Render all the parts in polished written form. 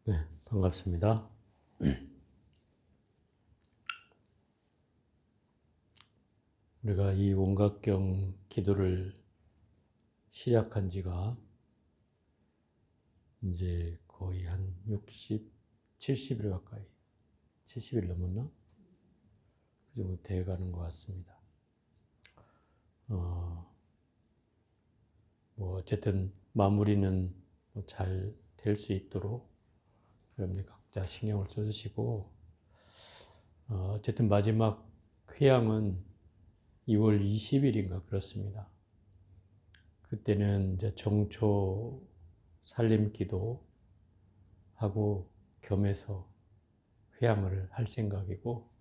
네, 반갑습니다. 우리가 이 원각경 기도를 시작한 지가 이제 거의 한 60, 70일 가까이, 70일 넘었나? 그 정도 돼가는 것 같습니다. 어쨌든 마무리는 잘 될 수 있도록 여러분이 각자 신경을 써주시고, 어쨌든 마지막 회양은 2월 20일인가 그렇습니다. 그때는 이제 정초 살림기도 하고 겸해서 회양을 할 생각이고,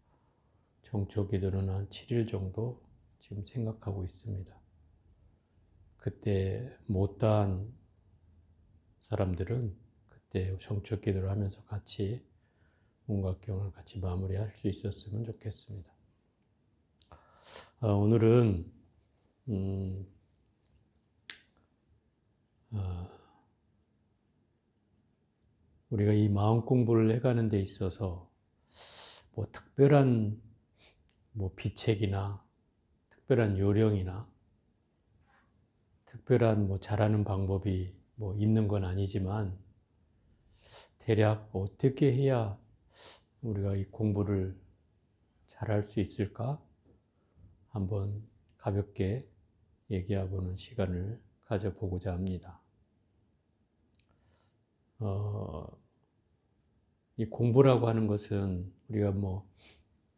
정초기도는 한 7일 정도 지금 생각하고 있습니다. 그때 못다한 사람들은 그때 정초기도를 하면서 같이 원각경을 같이 마무리할 수 있었으면 좋겠습니다. 오늘은 우리가 이 마음 공부를 해가는 데 있어서 특별한 비책이나 특별한 요령이나 특별한 잘하는 방법이 있는 건 아니지만, 대략 어떻게 해야 우리가 이 공부를 잘할 수 있을까? 한번 가볍게 얘기해보는 시간을 가져보고자 합니다. 이 공부라고 하는 것은 우리가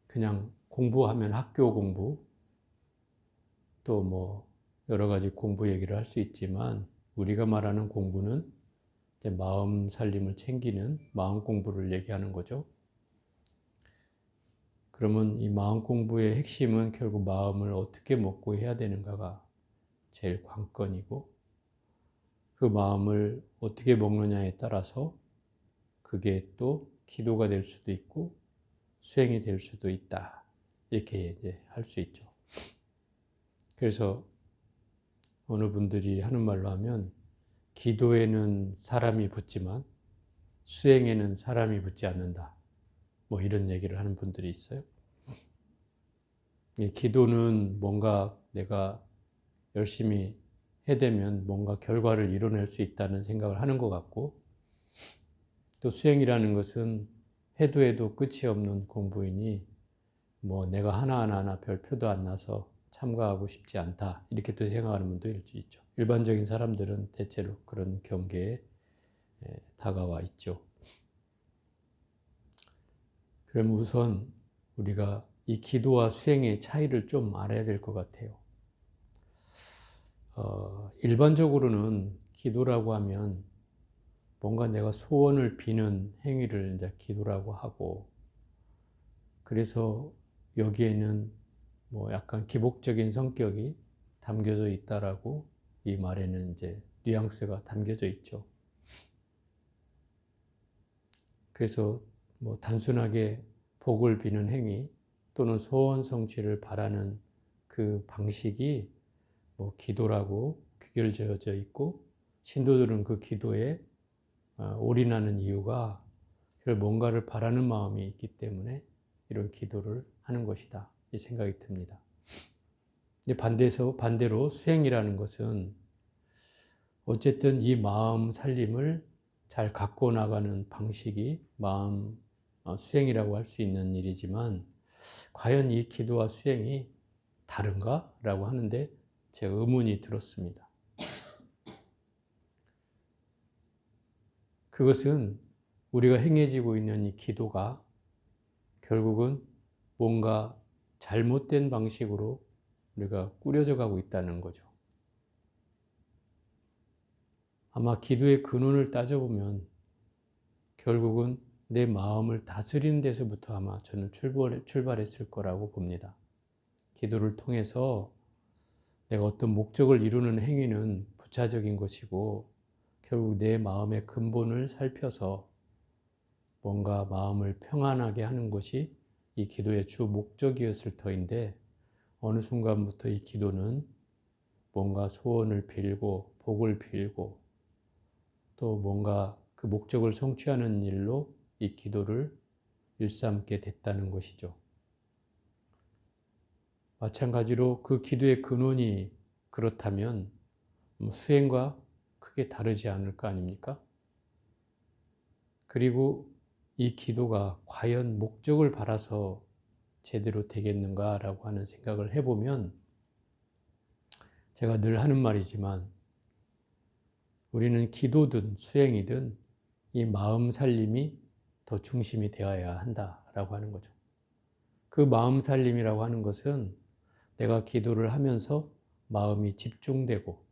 그냥 공부하면 학교 공부, 또 여러 가지 공부 얘기를 할 수 있지만, 우리가 말하는 공부는 마음 살림을 챙기는 마음 공부를 얘기하는 거죠. 그러면 이 마음 공부의 핵심은 결국 마음을 어떻게 먹고 해야 되는가가 제일 관건이고, 그 마음을 어떻게 먹느냐에 따라서 그게 또 기도가 될 수도 있고 수행이 될 수도 있다, 이렇게 이제 할 수 있죠. 그래서 어느 분들이 하는 말로 하면, 기도에는 사람이 붙지만 수행에는 사람이 붙지 않는다, 이런 얘기를 하는 분들이 있어요. 기도는 뭔가 내가 열심히 해대면 뭔가 결과를 이뤄낼 수 있다는 생각을 하는 것 같고, 또 수행이라는 것은 해도 끝이 없는 공부이니 내가 하나하나 별 표도 안 나서 참가하고 싶지 않다, 이렇게 또 생각하는 분도 있죠. 일반적인 사람들은 대체로 그런 경계에 다가와 있죠. 그럼 우선 우리가 이 기도와 수행의 차이를 좀 알아야 될 것 같아요. 일반적으로는 기도라고 하면 뭔가 내가 소원을 비는 행위를 이제 기도라고 하고, 그래서 여기에는 약간 기복적인 성격이 담겨져 있다라고 이 말에는 이제 뉘앙스가 담겨져 있죠. 그래서 단순하게 복을 비는 행위 또는 소원 성취를 바라는 그 방식이 기도라고 귀결되어져 있고, 신도들은 그 기도에 올인하는 이유가 뭔가를 바라는 마음이 있기 때문에 이런 기도를 하는 것이다, 이 생각이 듭니다. 반대로 수행이라는 것은 어쨌든 이 마음 살림을 잘 갖고 나가는 방식이 마음 수행이라고 할 수 있는 일이지만, 과연 이 기도와 수행이 다른가? 라고 하는데 제가 의문이 들었습니다. 그것은 우리가 행해지고 있는 이 기도가 결국은 뭔가 잘못된 방식으로 우리가 꾸려져 가고 있다는 거죠. 아마 기도의 근원을 따져보면 결국은 내 마음을 다스리는 데서부터 아마 저는 출발했을 거라고 봅니다. 기도를 통해서 내가 어떤 목적을 이루는 행위는 부차적인 것이고, 결국 내 마음의 근본을 살펴서 뭔가 마음을 평안하게 하는 것이 이 기도의 주 목적이었을 터인데, 어느 순간부터 이 기도는 뭔가 소원을 빌고 복을 빌고 또 뭔가 그 목적을 성취하는 일로 이 기도를 일삼게 됐다는 것이죠. 마찬가지로 그 기도의 근원이 그렇다면 수행과 크게 다르지 않을 거 아닙니까? 그리고 이 기도가 과연 목적을 바라서 제대로 되겠는가라고 하는 생각을 해보면 제가 늘 하는 말이지만 우리는 기도든 수행이든 이 마음 살림이 더 중심이 되어야 한다라고 하는 거죠. 그 마음 살림이라고 하는 것은 내가 기도를 하면서 마음이 집중되고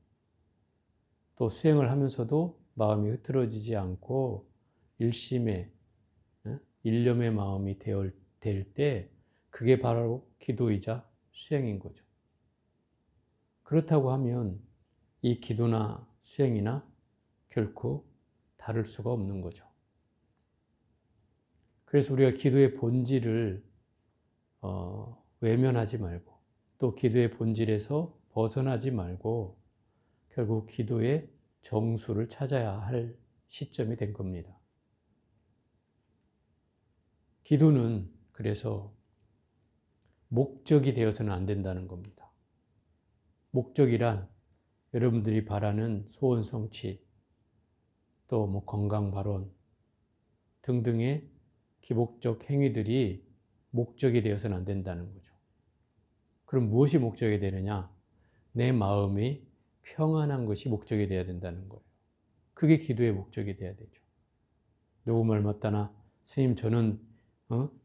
또 수행을 하면서도 마음이 흐트러지지 않고 일심의 일념의 마음이 될 때 그게 바로 기도이자 수행인 거죠. 그렇다고 하면 이 기도나 수행이나 결코 다를 수가 없는 거죠. 그래서 우리가 기도의 본질을 외면하지 말고 또 기도의 본질에서 벗어나지 말고 결국 기도의 정수를 찾아야 할 시점이 된 겁니다. 기도는 그래서 목적이 되어서는 안 된다는 겁니다. 목적이란 여러분들이 바라는 소원 성취, 또 뭐 건강 발원 등등의 기복적 행위들이 목적이 되어서는 안 된다는 거죠. 그럼 무엇이 목적이 되느냐? 내 마음이 평안한 것이 목적이 되어야 된다는 거예요. 그게 기도의 목적이 되어야 되죠. 누구 말 맞다나 스님 저는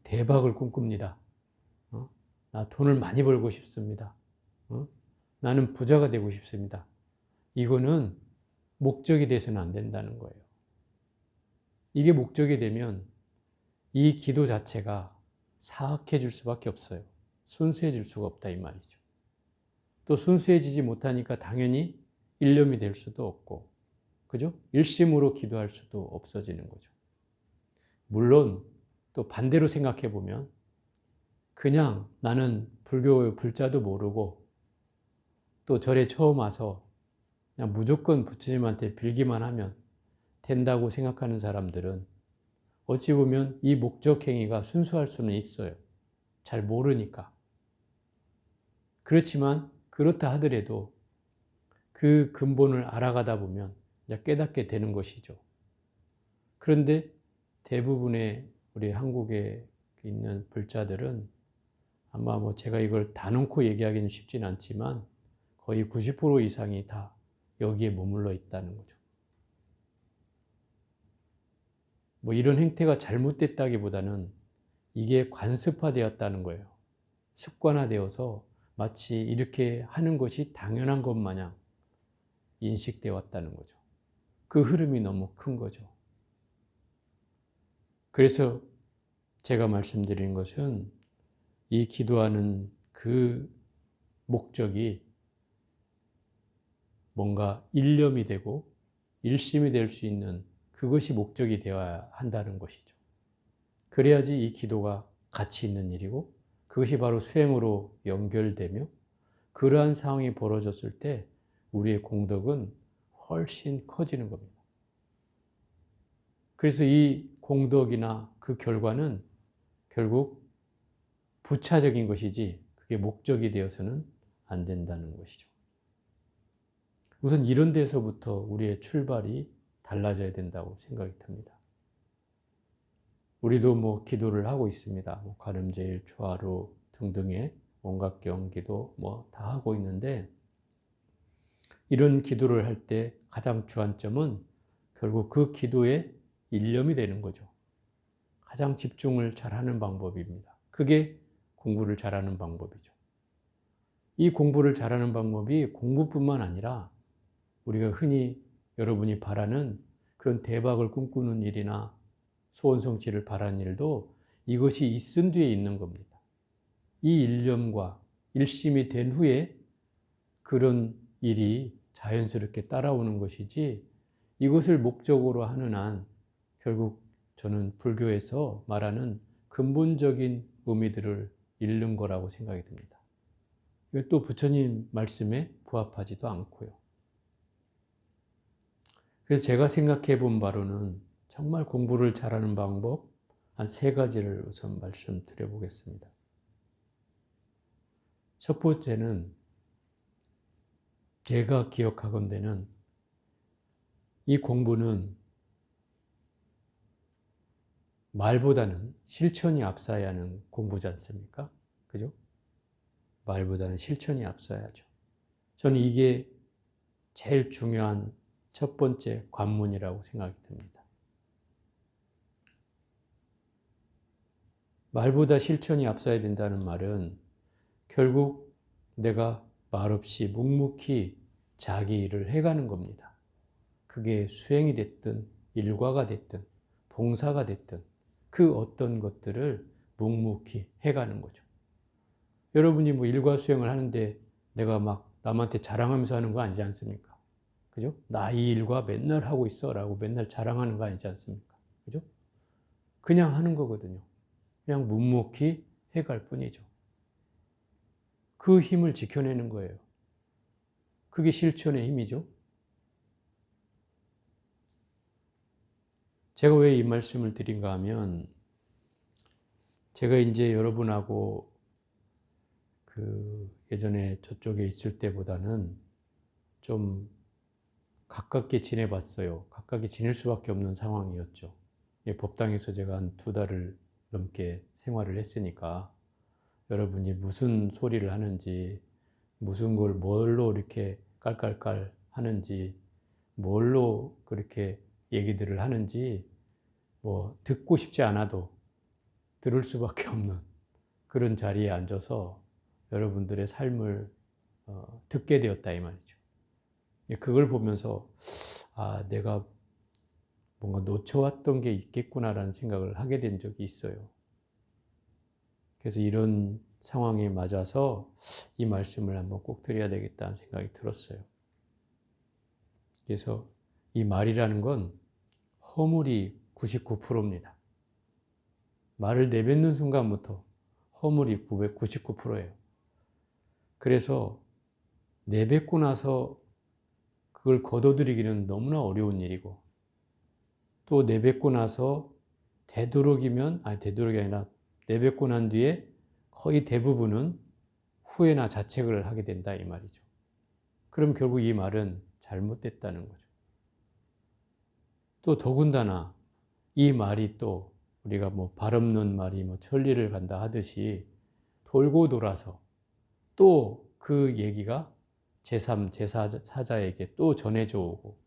대박을 꿈꿉니다. 나 돈을 많이 벌고 싶습니다. 나는 부자가 되고 싶습니다. 이거는 목적이 돼서는 안 된다는 거예요. 이게 목적이 되면 이 기도 자체가 사악해질 수밖에 없어요. 순수해질 수가 없다 이 말이죠. 또 순수해지지 못하니까 당연히 일념이 될 수도 없고, 그죠? 일심으로 기도할 수도 없어지는 거죠. 물론 또 반대로 생각해 보면 그냥 나는 불교의 불자도 모르고 또 절에 처음 와서 그냥 무조건 부처님한테 빌기만 하면 된다고 생각하는 사람들은 어찌 보면 이 목적 행위가 순수할 수는 있어요. 잘 모르니까. 그렇지만 그렇다 하더라도 그 근본을 알아가다 보면 깨닫게 되는 것이죠. 그런데 대부분의 우리 한국에 있는 불자들은 아마 뭐 제가 이걸 다 놓고 얘기하기는 쉽진 않지만 거의 90% 이상이 다 여기에 머물러 있다는 거죠. 뭐 이런 행태가 잘못됐다기보다는 이게 관습화되었다는 거예요. 습관화되어서 마치 이렇게 하는 것이 당연한 것 마냥 인식되어 왔다는 거죠. 그 흐름이 너무 큰 거죠. 그래서 제가 말씀드린 것은 이 기도하는 그 목적이 뭔가 일념이 되고 일심이 될 수 있는 그것이 목적이 되어야 한다는 것이죠. 그래야지 이 기도가 가치 있는 일이고 그것이 바로 수행으로 연결되며 그러한 상황이 벌어졌을 때 우리의 공덕은 훨씬 커지는 겁니다. 그래서 이 공덕이나 그 결과는 결국 부차적인 것이지 그게 목적이 되어서는 안 된다는 것이죠. 우선 이런 데서부터 우리의 출발이 달라져야 된다고 생각이 듭니다. 우리도 뭐 기도를 하고 있습니다. 뭐 가늠제일, 초하루 등등의 온갖 경기도 뭐 다 하고 있는데 이런 기도를 할 때 가장 주안점은 결국 그 기도의 일념이 되는 거죠. 가장 집중을 잘하는 방법입니다. 그게 공부를 잘하는 방법이죠. 이 공부를 잘하는 방법이 공부뿐만 아니라 우리가 흔히 여러분이 바라는 그런 대박을 꿈꾸는 일이나 소원 성취를 바라는 일도 이것이 있은 뒤에 있는 겁니다. 이 일념과 일심이 된 후에 그런 일이 자연스럽게 따라오는 것이지 이것을 목적으로 하는 한 결국 저는 불교에서 말하는 근본적인 의미들을 잃는 거라고 생각이 듭니다. 또 부처님 말씀에 부합하지도 않고요. 그래서 제가 생각해 본 바로는 정말 공부를 잘하는 방법 한 3가지를 우선 말씀드려 보겠습니다. 첫 번째는 제가 기억하건대는 이 공부는 말보다는 실천이 앞서야 하는 공부지 않습니까? 그죠? 말보다는 실천이 앞서야죠. 저는 이게 제일 중요한 첫 번째 관문이라고 생각이 듭니다. 말보다 실천이 앞서야 된다는 말은 결국 내가 말없이 묵묵히 자기 일을 해가는 겁니다. 그게 수행이 됐든 일과가 됐든 봉사가 됐든 그 어떤 것들을 묵묵히 해가는 거죠. 여러분이 뭐 일과 수행을 하는데 내가 막 남한테 자랑하면서 하는 거 아니지 않습니까? 그죠? 나 이 일과 맨날 하고 있어 라고 맨날 자랑하는 거 아니지 않습니까? 그죠? 그냥 하는 거거든요. 그냥 묵묵히 해갈 뿐이죠. 그 힘을 지켜내는 거예요. 그게 실천의 힘이죠. 제가 왜 이 말씀을 드린가 하면 제가 이제 여러분하고 예전에 저쪽에 있을 때보다는 좀 가깝게 지내봤어요. 가깝게 지낼 수밖에 없는 상황이었죠. 법당에서 제가 한 2달을 넘게 생활을 했으니까 여러분이 무슨 소리를 하는지, 무슨 걸 뭘로 이렇게 깔깔깔 하는지, 뭘로 그렇게 얘기들을 하는지 뭐 듣고 싶지 않아도 들을 수밖에 없는 그런 자리에 앉아서 여러분들의 삶을 듣게 되었다 이 말이죠. 그걸 보면서 내가 뭔가 놓쳐왔던 게 있겠구나라는 생각을 하게 된 적이 있어요. 그래서 이런 상황에 맞아서 이 말씀을 한번 꼭 드려야 되겠다는 생각이 들었어요. 그래서 이 말이라는 건 허물이 99%입니다. 말을 내뱉는 순간부터 허물이 99%예요. 그래서 내뱉고 나서 그걸 걷어들이기는 너무나 어려운 일이고 또 내뱉고 나서 되도록이 아니라 내뱉고 난 뒤에 거의 대부분은 후회나 자책을 하게 된다 이 말이죠. 그럼 결국 이 말은 잘못됐다는 거죠. 또 더군다나 이 말이 또 우리가 뭐 발 없는 말이 뭐 천리를 간다 하듯이 돌고 돌아서 또 그 얘기가 제3, 제4자에게 또 전해져 오고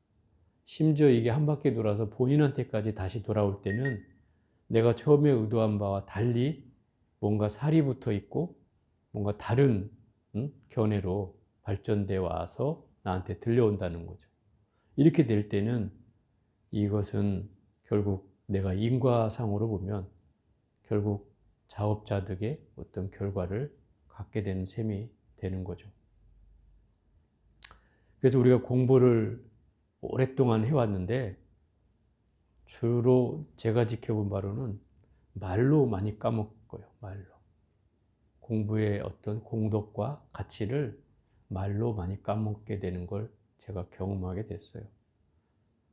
심지어 이게 한 바퀴 돌아서 본인한테까지 다시 돌아올 때는 내가 처음에 의도한 바와 달리 뭔가 살이 붙어 있고 뭔가 다른 견해로 발전되어 와서 나한테 들려온다는 거죠. 이렇게 될 때는 이것은 결국 내가 인과상으로 보면 결국 자업자득의 어떤 결과를 갖게 되는 셈이 되는 거죠. 그래서 우리가 공부를 오랫동안 해왔는데 주로 제가 지켜본 바로는 말로 많이 까먹고요. 말로. 공부의 어떤 공덕과 가치를 말로 많이 까먹게 되는 걸 제가 경험하게 됐어요.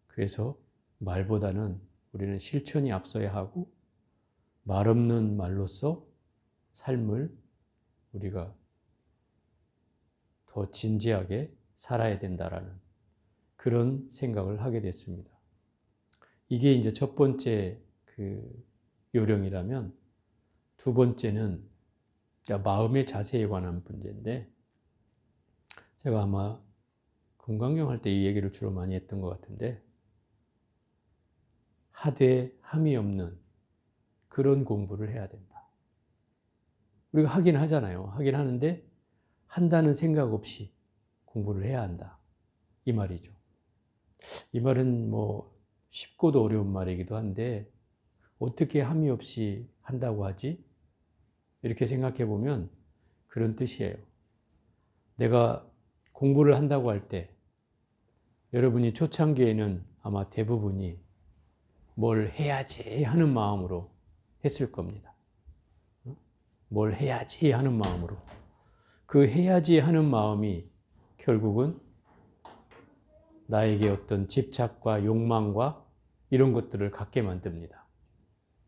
그래서 말보다는 우리는 실천이 앞서야 하고 말 없는 말로써 삶을 우리가 더 진지하게 살아야 된다라는 그런 생각을 하게 됐습니다. 이게 이제 첫 번째 요령이라면 두 번째는 마음의 자세에 관한 문제인데 제가 아마 금강경 할 때 이 얘기를 주로 많이 했던 것 같은데 하되 함이 없는 그런 공부를 해야 된다. 우리가 하긴 하잖아요. 하긴 하는데 한다는 생각 없이 공부를 해야 한다. 이 말이죠. 이 말은 뭐 쉽고도 어려운 말이기도 한데 어떻게 함이 없이 한다고 하지? 이렇게 생각해 보면 그런 뜻이에요. 내가 공부를 한다고 할 때 여러분이 초창기에는 아마 대부분이 뭘 해야지 하는 마음으로 했을 겁니다. 뭘 해야지 하는 마음으로. 그 해야지 하는 마음이 결국은 나에게 어떤 집착과 욕망과 이런 것들을 갖게 만듭니다.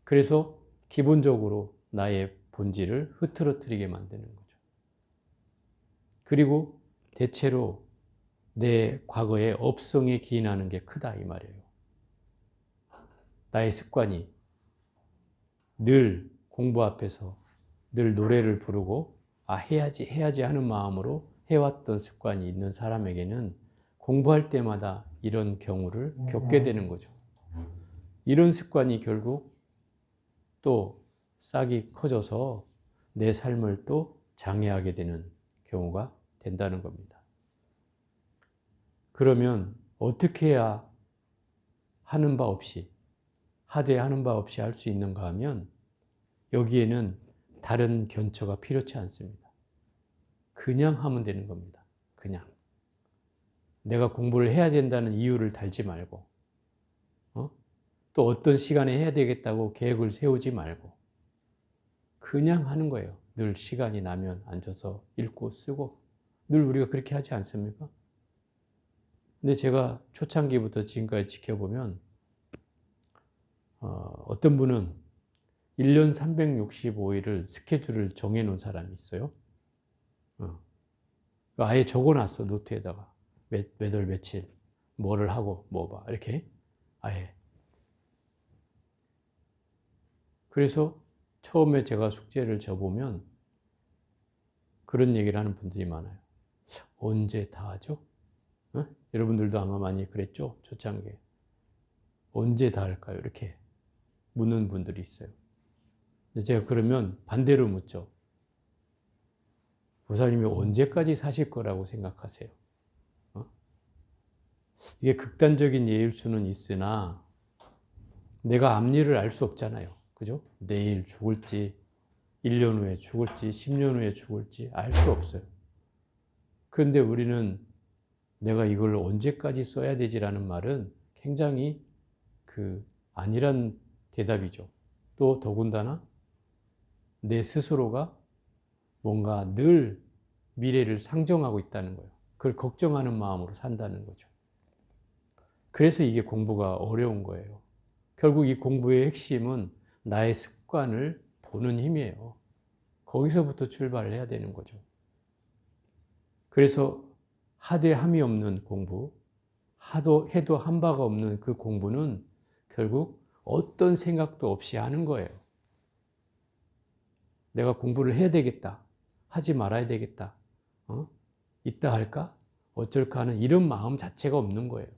그래서 기본적으로 나의 본질을 흐트러뜨리게 만드는 거죠. 그리고 대체로 내 과거의 업성에 기인하는 게 크다 이 말이에요. 나의 습관이 늘 공부 앞에서 늘 노래를 부르고 해야지 하는 마음으로 해왔던 습관이 있는 사람에게는 공부할 때마다 이런 경우를 겪게 되는 거죠. 이런 습관이 결국 또 싹이 커져서 내 삶을 또 장애하게 되는 경우가 된다는 겁니다. 그러면 어떻게 해야 하는 바 없이 하되하는 바 없이 할 수 있는가 하면 여기에는 다른 견처가 필요치 않습니다. 그냥 하면 되는 겁니다. 그냥. 내가 공부를 해야 된다는 이유를 달지 말고 또 어떤 시간에 해야 되겠다고 계획을 세우지 말고 그냥 하는 거예요. 늘 시간이 나면 앉아서 읽고 쓰고 늘 우리가 그렇게 하지 않습니까? 근데 제가 초창기부터 지금까지 지켜보면 어떤 분은 1년 365일을 스케줄을 정해놓은 사람이 있어요. 아예 적어놨어, 노트에다가. 몇 월 며칠, 뭐를 하고, 뭐 봐, 이렇게. 아예. 그래서 처음에 제가 숙제를 져보면 그런 얘기를 하는 분들이 많아요. 언제 다 하죠? 여러분들도 아마 많이 그랬죠? 초창기에. 언제 다 할까요? 이렇게 묻는 분들이 있어요. 제가 그러면 반대로 묻죠. 보살님이 언제까지 사실 거라고 생각하세요? 이게 극단적인 예일 수는 있으나 내가 앞일을 알 수 없잖아요. 그죠? 내일 죽을지, 1년 후에 죽을지, 10년 후에 죽을지 알 수 없어요. 그런데 우리는 내가 이걸 언제까지 써야 되지라는 말은 굉장히 아니란 대답이죠. 또 더군다나 내 스스로가 뭔가 늘 미래를 상정하고 있다는 거예요. 그걸 걱정하는 마음으로 산다는 거죠. 그래서 이게 공부가 어려운 거예요. 결국 이 공부의 핵심은 나의 습관을 보는 힘이에요. 거기서부터 출발을 해야 되는 거죠. 그래서 하되함이 없는 공부, 해도 한 바가 없는 그 공부는 결국 어떤 생각도 없이 하는 거예요. 내가 공부를 해야 되겠다. 하지 말아야 되겠다. 이따 할까? 어쩔까 하는 이런 마음 자체가 없는 거예요.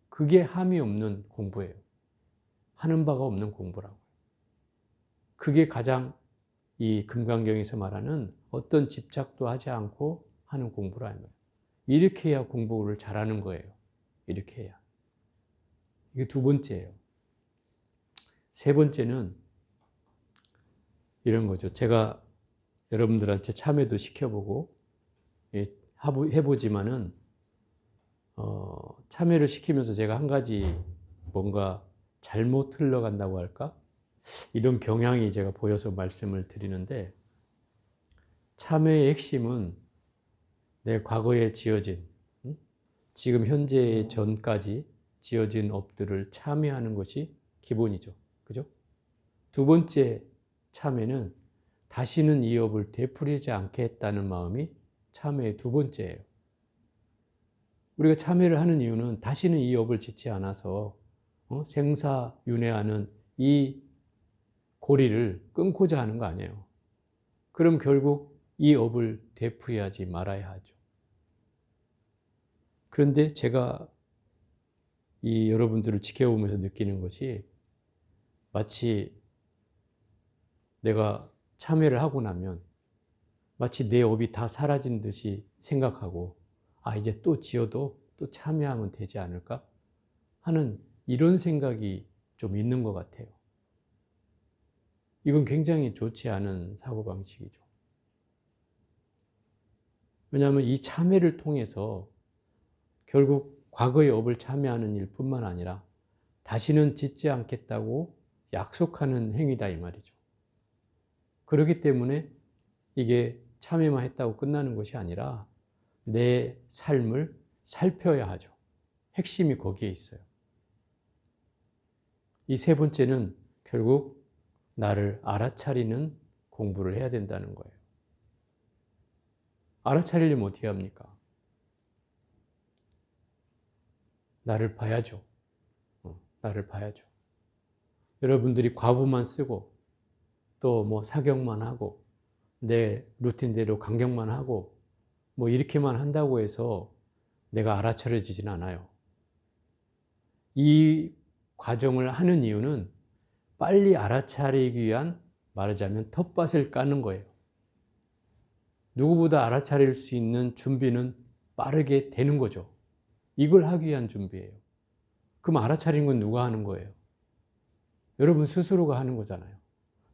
그게 함이 없는 공부예요. 하는 바가 없는 공부라고요. 그게 가장 이 금강경에서 말하는 어떤 집착도 하지 않고 하는 공부라는 거예요. 이렇게 해야 공부를 잘하는 거예요. 이렇게 해야. 이게 두 번째예요. 세 번째는 이런 거죠. 제가 여러분들한테 참여도 시켜보고 해보지만은 참여를 시키면서 제가 한 가지 뭔가 잘못 흘러간다고 할까? 이런 경향이 제가 보여서 말씀을 드리는데 참여의 핵심은 내 과거에 지어진 지금 현재 전까지 지어진 업들을 참여하는 것이 기본이죠. 그죠? 두 번째 참여는 다시는 이 업을 되풀이하지 않겠다는 마음이 참여의 두 번째예요. 우리가 참여를 하는 이유는 다시는 이 업을 짓지 않아서 생사윤회하는 이 고리를 끊고자 하는 거 아니에요. 그럼 결국 이 업을 되풀이하지 말아야 하죠. 그런데 제가 이 여러분들을 지켜보면서 느끼는 것이 마치 내가 참여를 하고 나면 마치 내 업이 다 사라진 듯이 생각하고 이제 또 지어도 또 참여하면 되지 않을까 하는 이런 생각이 좀 있는 것 같아요. 이건 굉장히 좋지 않은 사고방식이죠. 왜냐하면 이 참여를 통해서 결국 과거의 업을 참여하는 일뿐만 아니라 다시는 짓지 않겠다고 약속하는 행위다 이 말이죠. 그렇기 때문에 이게 참여만 했다고 끝나는 것이 아니라 내 삶을 살펴야 하죠. 핵심이 거기에 있어요. 이 세 번째는 결국 나를 알아차리는 공부를 해야 된다는 거예요. 알아차리려면 어떻게 합니까? 나를 봐야죠. 나를 봐야죠. 여러분들이 과부만 쓰고 또 뭐 사경만 하고 내 루틴대로 강경만 하고 뭐 이렇게만 한다고 해서 내가 알아차려지진 않아요. 이 과정을 하는 이유는 빨리 알아차리기 위한, 말하자면 텃밭을 까는 거예요. 누구보다 알아차릴 수 있는 준비는 빠르게 되는 거죠. 이걸 하기 위한 준비예요. 그럼 알아차린 건 누가 하는 거예요? 여러분 스스로가 하는 거잖아요.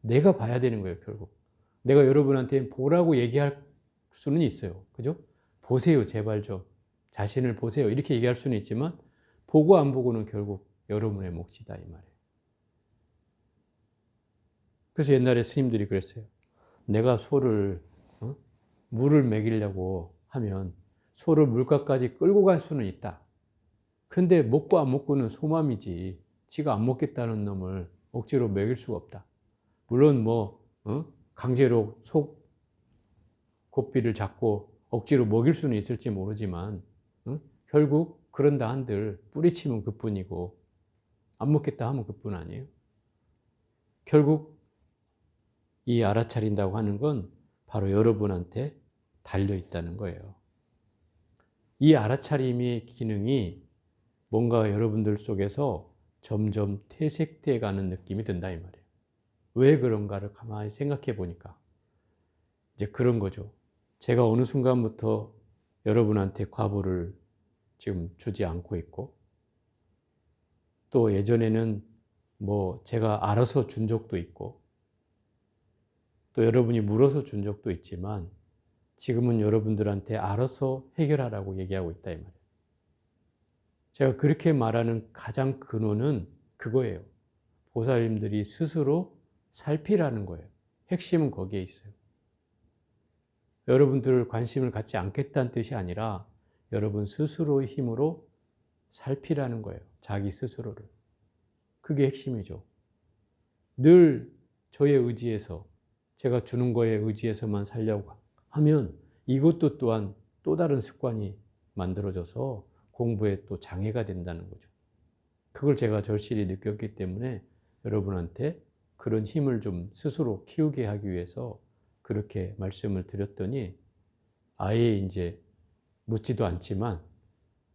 내가 봐야 되는 거예요, 결국. 내가 여러분한테 보라고 얘기할 수는 있어요. 그죠? 보세요, 제발 좀. 자신을 보세요. 이렇게 얘기할 수는 있지만, 보고 안 보고는 결국 여러분의 몫이다, 이 말이에요. 그래서 옛날에 스님들이 그랬어요. 내가 소를, 물을 먹이려고 하면 소를 물가까지 끌고 갈 수는 있다. 근데 먹고 안 먹고는 소맘이지. 지가 안 먹겠다는 놈을 억지로 먹일 수가 없다. 물론 강제로 소 고삐를 잡고 억지로 먹일 수는 있을지 모르지만 결국 그런다 한들 뿌리치면 그뿐이고 안 먹겠다 하면 그뿐 아니에요. 결국 이 알아차린다고 하는 건 바로 여러분한테 달려있다는 거예요. 이 알아차림의 기능이 뭔가 여러분들 속에서 점점 퇴색돼 가는 느낌이 든다 이 말이에요. 왜 그런가를 가만히 생각해 보니까 이제 그런 거죠. 제가 어느 순간부터 여러분한테 과보를 지금 주지 않고 있고 또 예전에는 뭐 제가 알아서 준 적도 있고 또 여러분이 물어서 준 적도 있지만 지금은 여러분들한테 알아서 해결하라고 얘기하고 있다 이 말이에요. 제가 그렇게 말하는 가장 근원은 그거예요. 보살님들이 스스로 살피라는 거예요. 핵심은 거기에 있어요. 여러분들 관심을 갖지 않겠다는 뜻이 아니라 여러분 스스로의 힘으로 살피라는 거예요. 자기 스스로를. 그게 핵심이죠. 늘 저의 의지에서 제가 주는 거에 의지해서만 살려고 하면 이것도 또한 또 다른 습관이 만들어져서 공부에 또 장애가 된다는 거죠. 그걸 제가 절실히 느꼈기 때문에 여러분한테 그런 힘을 좀 스스로 키우게 하기 위해서 그렇게 말씀을 드렸더니 아예 이제 묻지도 않지만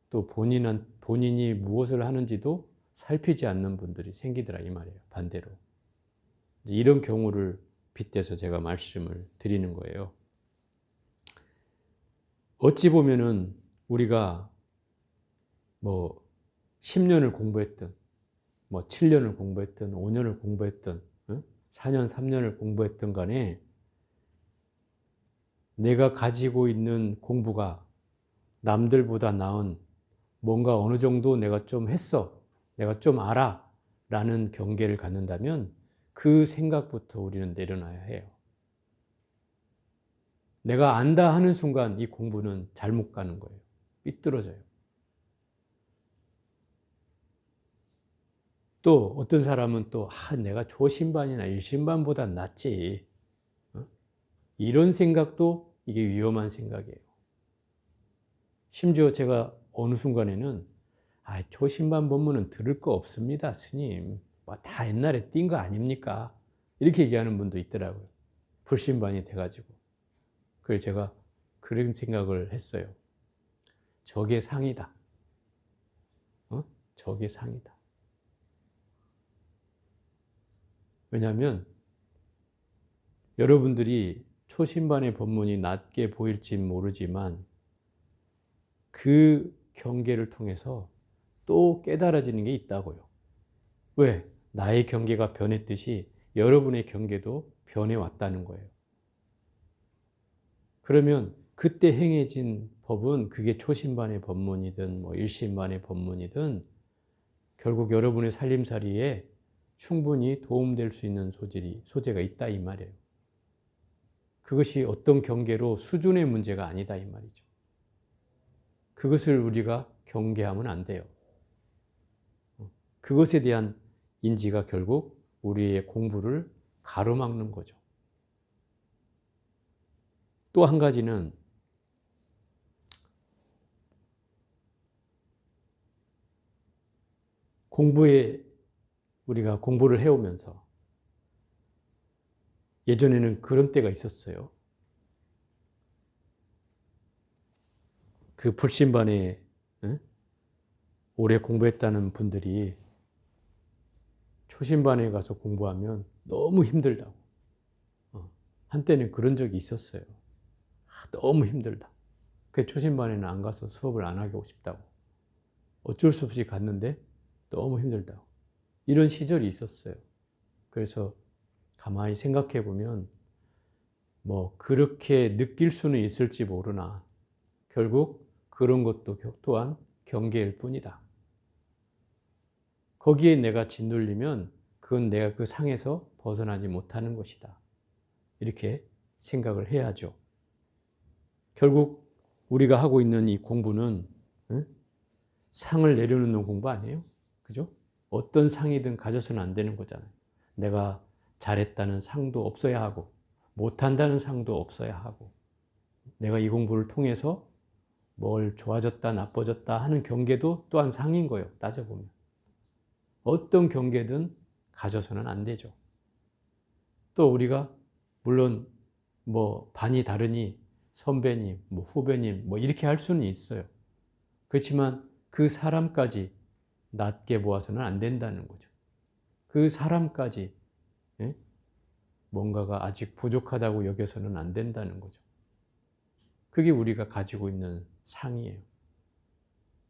또 본인이 무엇을 하는지도 살피지 않는 분들이 생기더라 이 말이에요. 반대로. 이런 경우를 빗대서 제가 말씀을 드리는 거예요. 어찌 보면은 우리가 뭐 10년을 공부했든 뭐 7년을 공부했든 5년을 공부했든 4년, 3년을 공부했든 간에 내가 가지고 있는 공부가 남들보다 나은 뭔가 어느 정도 내가 좀 했어, 내가 좀 알아 라는 경계를 갖는다면 그 생각부터 우리는 내려놔야 해요. 내가 안다 하는 순간 이 공부는 잘못 가는 거예요. 삐뚤어져요. 또 어떤 사람은 또 내가 조신반이나 일신반보다 낫지. 이런 생각도 이게 위험한 생각이에요. 심지어 제가 어느 순간에는 조신반 법문은 들을 거 없습니다, 스님. 뭐 다 옛날에 띈 거 아닙니까? 이렇게 얘기하는 분도 있더라고요. 불신반이 돼가지고. 그래서 제가 그런 생각을 했어요. 저게 상이다. 저게 상이다. 왜냐하면 여러분들이 초신반의 법문이 낮게 보일지 모르지만 그 경계를 통해서 또 깨달아지는 게 있다고요. 왜? 나의 경계가 변했듯이 여러분의 경계도 변해왔다는 거예요. 그러면 그때 행해진 법은 그게 초신반의 법문이든 뭐 일신반의 법문이든 결국 여러분의 살림살이에 충분히 도움될 수 있는 소재가 있다 이 말이에요. 그것이 어떤 경계로 수준의 문제가 아니다 이 말이죠. 그것을 우리가 경계하면 안 돼요. 그것에 대한 인지가 결국 우리의 공부를 가로막는 거죠. 또 한 가지는 우리가 공부를 해오면서 예전에는 그런 때가 있었어요. 그 불신반에 오래 공부했다는 분들이 초신반에 가서 공부하면 너무 힘들다고. 한때는 그런 적이 있었어요. 너무 힘들다. 그 초신반에는 안 가서 수업을 안 하고 싶다고. 어쩔 수 없이 갔는데 너무 힘들다고. 이런 시절이 있었어요. 그래서 가만히 생각해 보면 뭐 그렇게 느낄 수는 있을지 모르나 결국 그런 것도 또한 경계일 뿐이다. 거기에 내가 짓눌리면 그건 내가 그 상에서 벗어나지 못하는 것이다. 이렇게 생각을 해야죠. 결국 우리가 하고 있는 이 공부는 상을 내려놓는 공부 아니에요? 그죠? 어떤 상이든 가져서는 안 되는 거잖아요. 내가 잘했다는 상도 없어야 하고 못한다는 상도 없어야 하고 내가 이 공부를 통해서 뭘 좋아졌다 나빠졌다 하는 경계도 또한 상인 거예요. 따져보면. 어떤 경계든 가져서는 안 되죠. 또 우리가 물론 뭐 반이 다르니 선배님, 뭐 후배님 뭐 이렇게 할 수는 있어요. 그렇지만 그 사람까지 낮게 보아서는 안 된다는 거죠. 그 사람까지 뭔가가 아직 부족하다고 여겨서는 안 된다는 거죠. 그게 우리가 가지고 있는 상이에요.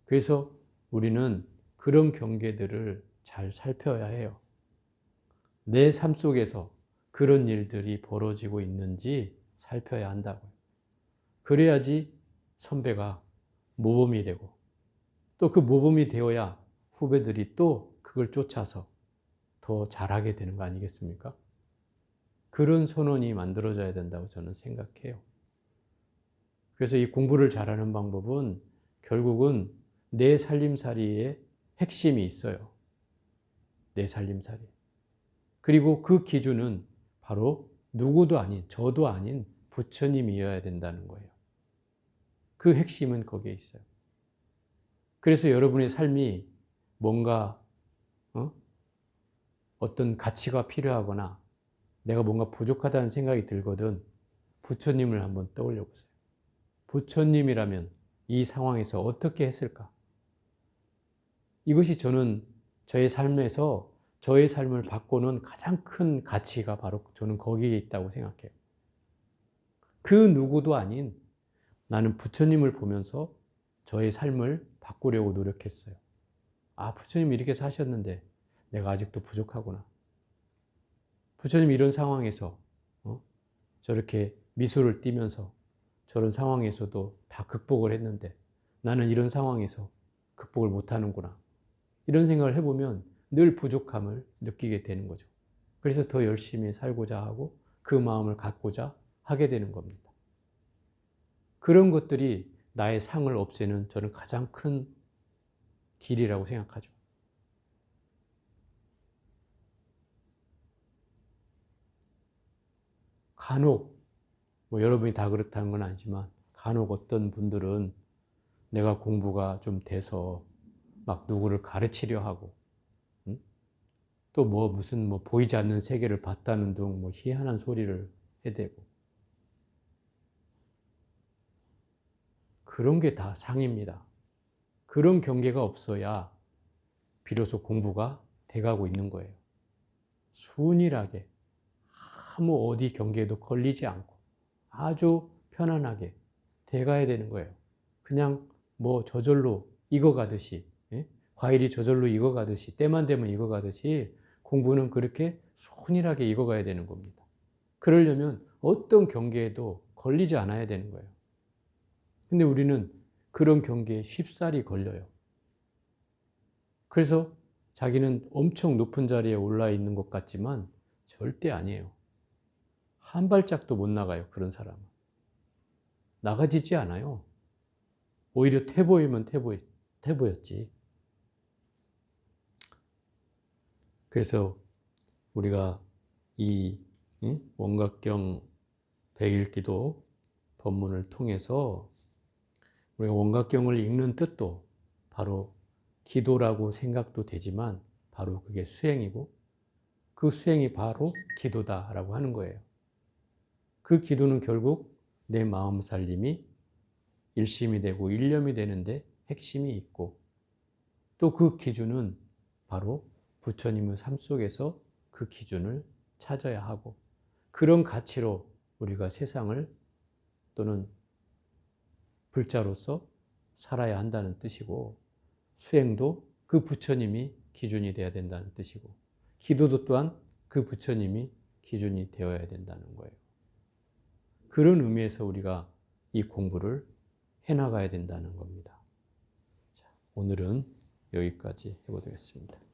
그래서 우리는 그런 경계들을 잘 살펴야 해요. 내 삶 속에서 그런 일들이 벌어지고 있는지 살펴야 한다고요. 그래야지 선배가 모범이 되고 또 그 모범이 되어야 후배들이 또 그걸 쫓아서 더 잘하게 되는 거 아니겠습니까? 그런 선언이 만들어져야 된다고 저는 생각해요. 그래서 이 공부를 잘하는 방법은 결국은 내 살림살이에 핵심이 있어요. 내 살림살이. 그리고 그 기준은 바로 누구도 아닌, 저도 아닌 부처님이어야 된다는 거예요. 그 핵심은 거기에 있어요. 그래서 여러분의 삶이 뭔가 어떤 가치가 필요하거나 내가 뭔가 부족하다는 생각이 들거든 부처님을 한번 떠올려 보세요. 부처님이라면 이 상황에서 어떻게 했을까? 이것이 저는 저의 삶에서 저의 삶을 바꾸는 가장 큰 가치가 바로 저는 거기에 있다고 생각해요. 그 누구도 아닌 나는 부처님을 보면서 저의 삶을 바꾸려고 노력했어요. 아, 부처님 이렇게 사셨는데 내가 아직도 부족하구나. 부처님 이런 상황에서 저렇게 미소를 띠면서 저런 상황에서도 다 극복을 했는데 나는 이런 상황에서 극복을 못하는구나. 이런 생각을 해보면 늘 부족함을 느끼게 되는 거죠. 그래서 더 열심히 살고자 하고 그 마음을 갖고자 하게 되는 겁니다. 그런 것들이 나의 상을 없애는 저는 가장 큰 길이라고 생각하죠. 간혹, 뭐 여러분이 다 그렇다는 건 아니지만 간혹 어떤 분들은 내가 공부가 좀 돼서 막 누구를 가르치려 하고 또 뭐 무슨 뭐 보이지 않는 세계를 봤다는 둥 뭐 희한한 소리를 해대고 그런 게 다 상입니다. 그런 경계가 없어야 비로소 공부가 돼가고 있는 거예요. 순일하게 아무 어디 경계에도 걸리지 않고 아주 편안하게 돼가야 되는 거예요. 그냥 뭐 저절로 익어가듯이 과일이 저절로 익어가듯이 때만 되면 익어가듯이 공부는 그렇게 순일하게 익어가야 되는 겁니다. 그러려면 어떤 경계에도 걸리지 않아야 되는 거예요. 근데 우리는 그런 경계에 쉽사리 걸려요. 그래서 자기는 엄청 높은 자리에 올라 있는 것 같지만 절대 아니에요. 한 발짝도 못 나가요, 그런 사람은. 나가지지 않아요. 오히려 퇴보이면 퇴보였지. 그래서 우리가 이 원각경 백일기도 법문을 통해서 우리가 원각경을 읽는 뜻도 바로 기도라고 생각도 되지만 바로 그게 수행이고 그 수행이 바로 기도다라고 하는 거예요. 그 기도는 결국 내 마음 살림이 일심이 되고 일념이 되는데 핵심이 있고 또 그 기준은 바로 부처님의 삶 속에서 그 기준을 찾아야 하고 그런 가치로 우리가 세상을 또는 불자로서 살아야 한다는 뜻이고 수행도 그 부처님이 기준이 되어야 된다는 뜻이고 기도도 또한 그 부처님이 기준이 되어야 된다는 거예요. 그런 의미에서 우리가 이 공부를 해나가야 된다는 겁니다. 자, 오늘은 여기까지 해보겠습니다.